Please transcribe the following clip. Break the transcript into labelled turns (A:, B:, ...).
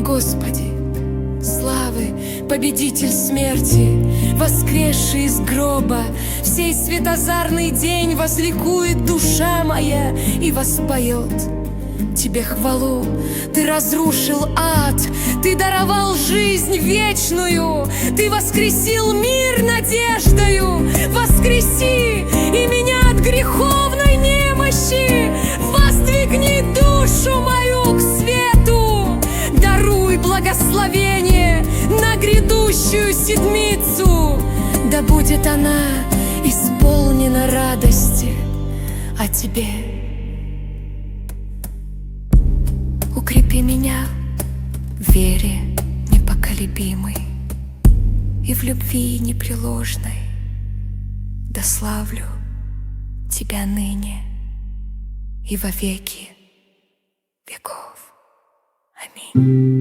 A: Господи, славы, победитель смерти, воскресший из гроба, в сей светозарный день возликует душа моя и воспоет Тебе хвалу. Ты разрушил ад, Ты даровал жизнь вечную, Ты воскресил мир надеждою. Воскреси и меня от греховной немощи, воздвигни душу мою к свету, даруй благословение на грядущую седмицу. Да будет она исполнена радости о Тебе. Укрепи меня в вере непоколебимой и в любви непреложной. Да славлю Тебя ныне и во веки веков. Аминь.